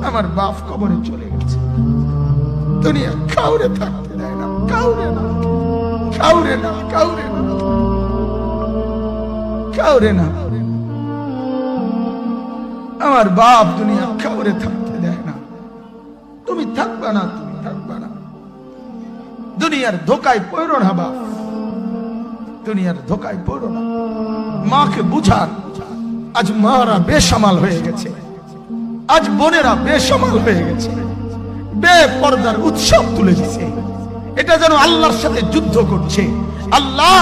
আমার বাপ কবরে চলে গেছে। দুনিয়া কাউরে থাকতে দেয় না, কাউরে না, কাউরে না, কাউরে না, কাউরে না। আমার বাপ দুনিয়া কাউরে থাকতে দেয় না। তুমি থাকবা না, তুমি থাকবা না। দুনিয়ার ধোকায় পড়ো না বাপ, দুনিয়ার ধোকায় পড়ো না। মাকে বুঝান। আজ মারা বেসামাল হয়ে গেছে, আজ বোনেরা বেসামাল হয়ে গেছে, বেপরদার উৎসব তুলে দিছে। এটা যেন আল্লাহর সাথে যুদ্ধ করছে। আল্লাহ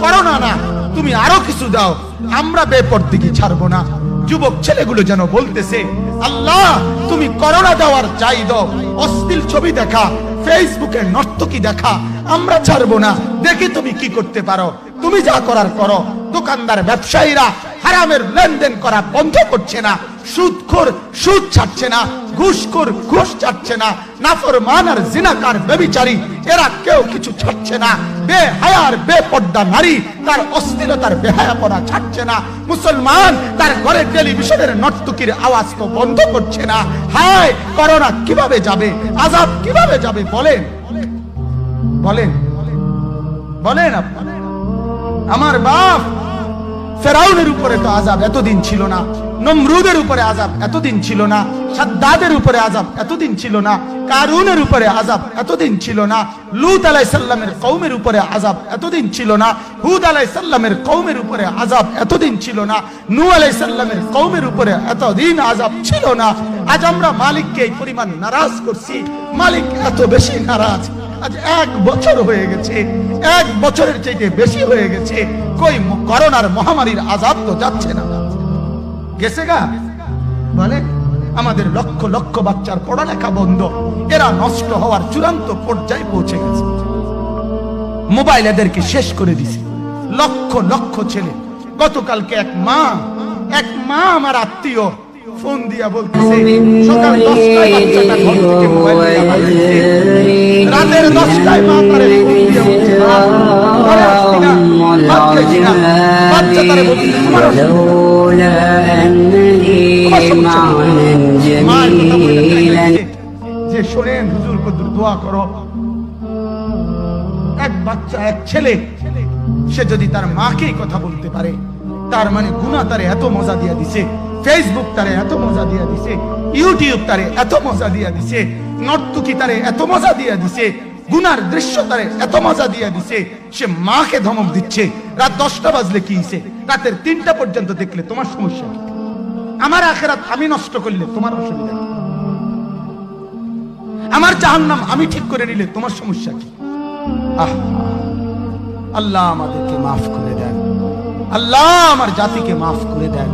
করোনা না, তুমি আরো কিছু দাও, আমরা বেপরদিগি ছাড়বো না। যুবক ছেলেগুলো যেন বলতেছে, আল্লাহ তুমি করোনা দেওয়ার চাই দাও, অশ্লীল ছবি দেখা, ফেসবুকে নর্তকী দেখা আমরা ছাড়বো না। দেখি তুমি কি করতে পারো, তুমি যা করার করো। দোকানদার ব্যবসায়ীরা হারামের লেনদেন করা বন্ধ করছে না, সুদখোর সুদ ছাড়ছে না, ঘুষখোর ঘুষ ছাড়ছে না, নাফরমান আর জিনাকার ব্যভিচারী এরা কেউ কিছু ছাড়ছে না। বেহায়ার বেপর্দা নারী তার অশ্লীলতার বেহায়াপনা ছাড়ছে না। মুসলমান তার ঘরে টেলিভিশনের নর্তকীর আওয়াজ তো বন্ধ করছে না। হায় করোনা কিভাবে যাবে, আযাব কিভাবে যাবে বলেন, বলেন, বলেন আপনারা। আমার বাপ ফেরাউনের উপরে তো আযাব এতদিন ছিল না, নমরুদের উপরে আযাব এতদিন ছিল না, সাদ্দাদের উপরে আযাব এতদিন ছিল না, কারুনের উপরে আযাব এতদিন ছিল না, লূত আলাইহিস সালামের কওমের উপরে আযাব এতদিন ছিল না, হুদ আলাইহিস সালামের কওমের উপরে আযাব এতদিন ছিল না, নূহ আলাইহিস সালামের কওমের উপরে এতদিন আযাব ছিল না। আজ আমরা মালিককে এই পরিমাণ নারাজ করছি, মালিক এত বেশি নারাজ। আজ 1 বছর হয়ে গেছে, 1 বছরের চাইতে বেশি হয়ে গেছে, কই করোনার মহামারীর আযাব তো যাচ্ছে না, গেছে গা বলে। আমাদের লক্ষ লক্ষ বাচ্চার পড়ালেখা বন্ধ, এরা নষ্ট হওয়ার চূড়ান্ত পর্যায়ে পৌঁছে গেছে। মোবাইল এদেরকে শেষ করে দিছে। লক্ষ লক্ষ ছেলে। গতকালকে এক মা আমার আত্মীয় ফোন দিয়া বলতেছে, সকাল 10টায় বাচ্চাটা ঘর থেকে মোবাইল নিয়ে পালিয়েছে, রাতের 10টায় মা তারে ফোন দিয়া বলছে, ঘরে আসছি না, ভাত খাইছি না। বাচ্চা তারে বলছে, তোমার যে শোনেন হুজুর কদ্দুর দোয়া করো। এক বাচ্চা, এক ছেলে, সে যদি তার মাকে কথা বলতে পারে, তার মানে গুনাহ তারে এত মজা দিয়া দিছে, ফেসবুক তারে এত মজা দিয়া দিছে, ইউটিউব তারে এত মজা দিয়া দিছে, নর্তকী তারে এত মজা দিয়া দিছে, গুনার দৃশ্য তারে এত মজা দিয়া দিছে, সে মাকে ধমক দিচ্ছে। রাত 10টা বাজলে কি হইছে, রাতের 3টা পর্যন্ত দেখলে তোমার সমস্যা কি? আমার আখিরাত আমি নষ্ট করলে তোমার অসুবিধা কি? আমার জাহান্নাম আমি ঠিক করে নিলে তোমার সমস্যা কি? আল্লাহ আমাদেরকে মাফ করে দেন, আল্লাহ আমার জাতিকে মাফ করে দেন।